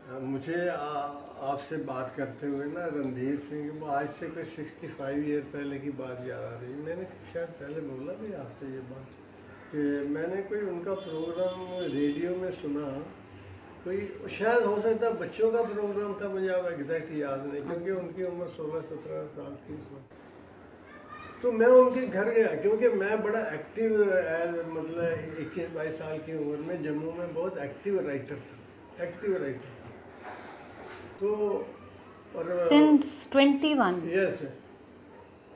मुझे आपसे बात करते हुए ना रणधीर सिंह, वो आज से कोई 65 ईयर पहले की बात याद आ रही। मैंने शायद पहले बोला भी आपसे ये बात कि मैंने कोई उनका प्रोग्राम रेडियो में सुना, कोई शायद हो सकता है बच्चों का प्रोग्राम था, मुझे अब एग्जैक्ट याद नहीं, क्योंकि उनकी उम्र 16-17 साल थी उस वक्त। तो मैं उनके घर गया, क्योंकि मैं बड़ा एक्टिव मतलब 21-22 साल की उम्र में जम्मू में बहुत एक्टिव राइटर था। तो और सिंस 21। यस,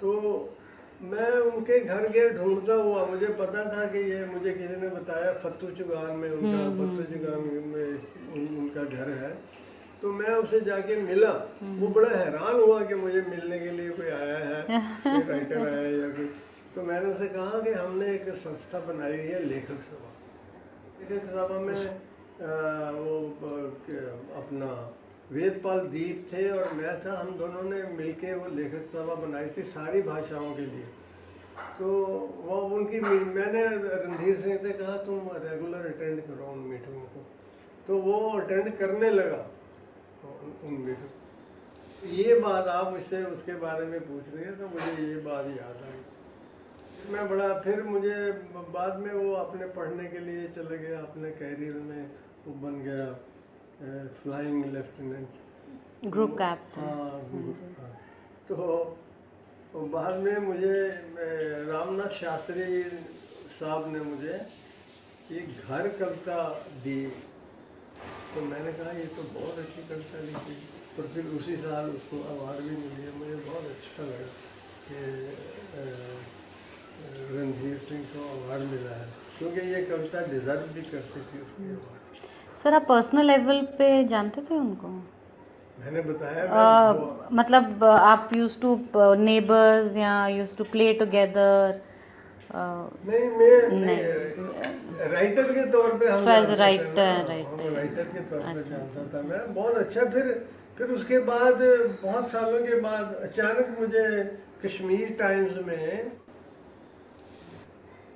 तो मैं उनके घर गया ढूंढता हुआ। मुझे पता था कि ये, मुझे किसी ने बताया फत्तू चुगान में उनका घर है। तो मैं उसे जाके मिला। वो बड़ा हैरान हुआ कि मुझे मिलने के लिए कोई आया है, कोई राइटर आया है या कोई। तो मैंने उसे कहा कि हमने एक संस्था बनाई है, लेखक सभा में अपना वेदपाल दीप थे और मैं था, हम दोनों ने मिलके वो लेखक सभा बनाई थी सारी भाषाओं के लिए। तो वो उनकी, मैंने रणधीर सिंह से कहा तुम रेगुलर अटेंड करो उन मीटिंगों को। तो वो अटेंड करने लगा उन मीटिंग। ये बात आप मुझसे उसके बारे में पूछ रही है, तो मुझे ये बात याद आई। मैं बड़ा, फिर मुझे बाद में वो अपने पढ़ने के लिए चले गया, अपने कैरियर में वो बन गया फ्लाइंग लेफ्टिनेंट, ग्रुप कैप्टन। हाँ। तो बाद में मुझे रामनाथ शास्त्री साहब ने मुझे एक घर कविता दी। तो मैंने कहा ये तो बहुत अच्छी कविता लिखी। और फिर उसी साल उसको अवार्ड भी मिल गया। मुझे बहुत अच्छा लगा कि रणधीर सिंह को अवार्ड मिला है, क्योंकि ये कविता डिजर्व भी करती थी उसके अवार्ड। सर, आप पर्सनल लेवल पे जानते थे उनको? मैंने बताया मतलब आप यूज्ड टू नेबर्स या यूज्ड टू प्ले टुगेदर? नहीं, मैं राइटर के तौर पे हम राइटर के तौर पे जानता था मैं बहुत अच्छा। फिर उसके बाद बहुत सालों के बाद अचानक मुझे कश्मीर टाइम्स में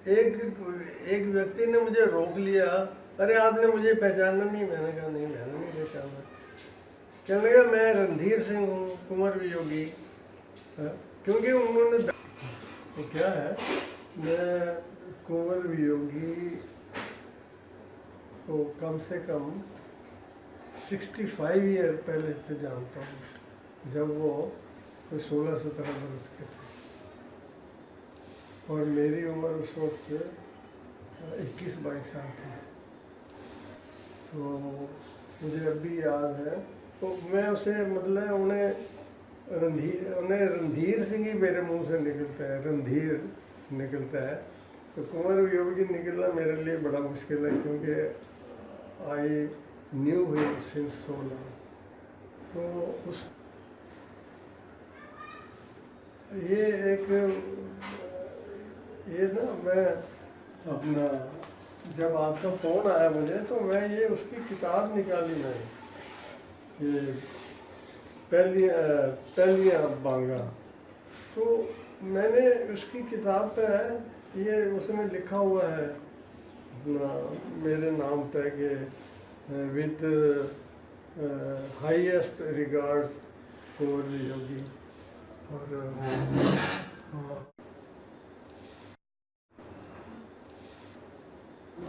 एक व्यक्ति ने मुझे रोक लिया। अरे आपने मुझे पहचाना नहीं? मैंने कहा नहीं, मैंने नहीं पहचाना। कहने लगा मैं रणधीर सिंह हूँ, कुंवर वियोगी। क्योंकि उन्होंने तो क्या है, मैं कुंवर वियोगी को कम से कम 65 ईयर पहले से जानता हूँ, जब वो कोई 16-17 वर्ष के थे और मेरी उम्र उस वक्त 21-22 साल थी। तो मुझे अब भी याद है। तो मैं उसे मतलब उन्हें रणधीर सिंह ही मेरे मुंह से निकलता है, रणधीर निकलता है। तो कुंवर वियोगी निकलना मेरे लिए बड़ा मुश्किल है, क्योंकि I knew him since so long. तो उस ये ना, मैं अपना, जब आपका फ़ोन आया मुझे, तो मैं ये उसकी किताब निकाली, मैंने ये पहलियाँ बांगा। तो मैंने उसकी किताब पे है, ये उसमें लिखा हुआ है अपना मेरे नाम पे कि with highest regards Kunwar Viyogi.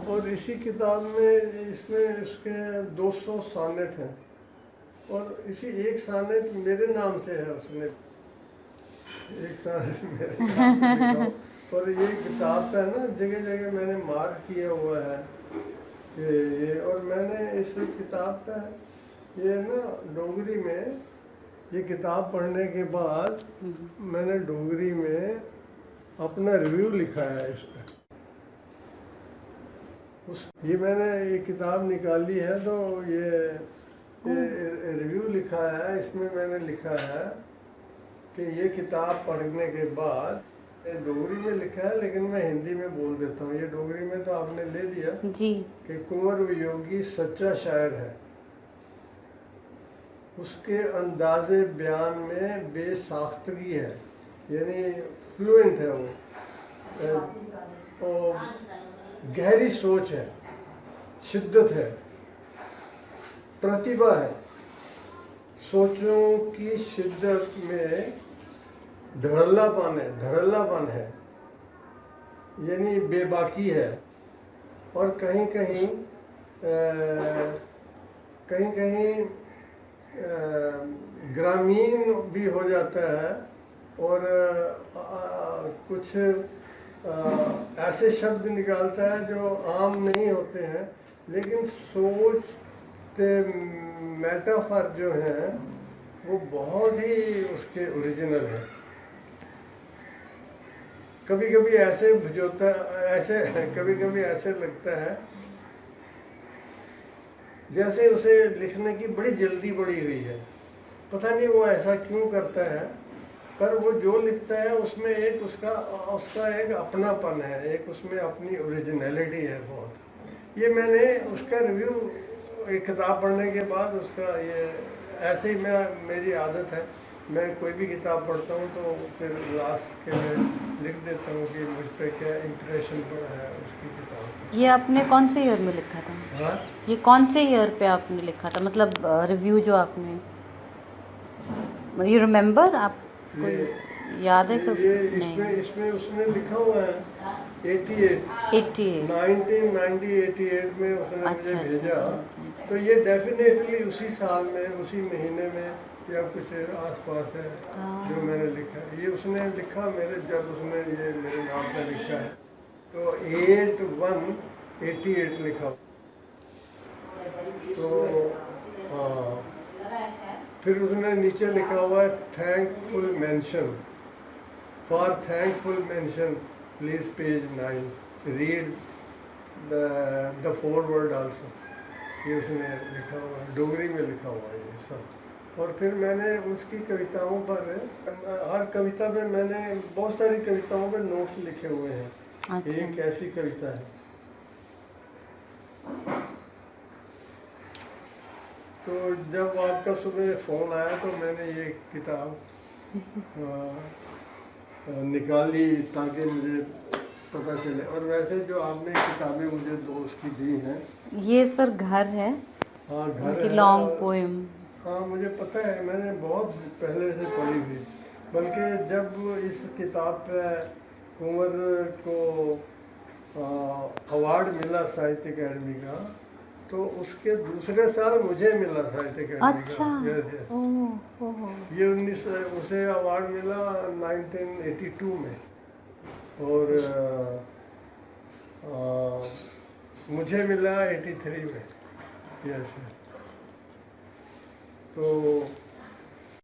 और इसी किताब में इसमें इसके 200 सानेट हैं, और इसी एक सानेट मेरे नाम से है। उसने एक सानेट मेरे नाम से लिखा। और ये किताब पे ना जगह जगह मैंने मार्क किया हुआ है कि ये, और मैंने इस किताब पे ये ना डोगरी में, ये किताब पढ़ने के बाद मैंने डोगरी में अपना रिव्यू लिखा है इस पर। ये मैंने ये किताब निकाली है, तो ये रिव्यू लिखा है। इसमें मैंने लिखा है कि ये किताब पढ़ने के बाद, डोगरी में लिखा है लेकिन मैं हिंदी में बोल देता हूँ। ये डोगरी में तो आपने ले लिया जी, कि कुंवर वियोगी सच्चा शायर है, उसके अंदाज़े बयान में बेसाख्तगी है, यानी फ्लुएंट है वो गहरी सोच है, शिद्दत है, प्रतिभा है, सोचों की शिद्दत में धड़ल्लापन है, यानी बेबाकी है, और कहीं कहीं ग्रामीण भी हो जाता है, और कुछ ऐसे शब्द निकालता है जो आम नहीं होते हैं, लेकिन सोच के मेटाफर जो हैं वो बहुत ही उसके ओरिजिनल है। कभी कभी ऐसे बुझोता ऐसे कभी कभी ऐसे लगता है जैसे उसे लिखने की बड़ी जल्दी पड़ी हुई है, पता नहीं वो ऐसा क्यों करता है, पर वो जो लिखता है उसमें एक उसका एक अपनापन है, एक उसमें अपनी ओरिजिनलिटी है बहुत। ये मैंने उसका रिव्यू, एक किताब पढ़ने के बाद उसका ये ऐसे ही मेरी आदत है, मैं कोई भी किताब पढ़ता हूँ तो फिर लास्ट के में लिख देता हूँ कि मुझ पर क्या इम्प्रेशन पड़ा है उसकी किताब। ये आपने कौन से ईयर में लिखा था? हाँ, ये कौन से ईयर पे आपने लिखा था, मतलब रिव्यू जो आपने, यू रिमेम्बर, आपको ये याद है कब? ये नहीं। इसमें उसने लिखा हुआ है 88 1988 में उसने मुझे अच्छा, भेजा। अच्छा। तो ये डेफिनेटली उसी साल में, उसी महीने में या कुछ आसपास है हाँ। जो मैंने लिखा। ये उसने लिखा मेरे, जब उसने ये मेरे नाम पे लिखा है तो 8188 लिखा। तो हाँ, फिर उसने नीचे लिखा हुआ है thankful mention, for thankful mention please page 9 read the forward also. ये उसने लिखा हुआ है, डोगरी में लिखा हुआ है ये सब। और फिर मैंने उसकी कविताओं पर, हर कविता पे मैंने बहुत सारी कविताओं पे नोट्स लिखे हुए हैं। अच्छा। एक ऐसी कविता है, तो जब आपका सुबह फ़ोन आया तो मैंने ये किताब निकाली ताकि मुझे पता चले। और वैसे जो आपने किताबें मुझे दो उसकी दी हैं, ये सर घर है, हाँ घर उनकी है, लॉन्ग और पोएम। हाँ मुझे पता है, मैंने बहुत पहले से पढ़ी हुई। बल्कि जब इस किताब पे कुंवर को अवार्ड मिला साहित्य अकेडमी का, तो उसके दूसरे साल मुझे मिला साहित्य अकेडमी अच्छा। का। यस यस, ओह। ये 19 उसे अवार्ड मिला 1982 में, और मुझे मिला 83 में। यस। तो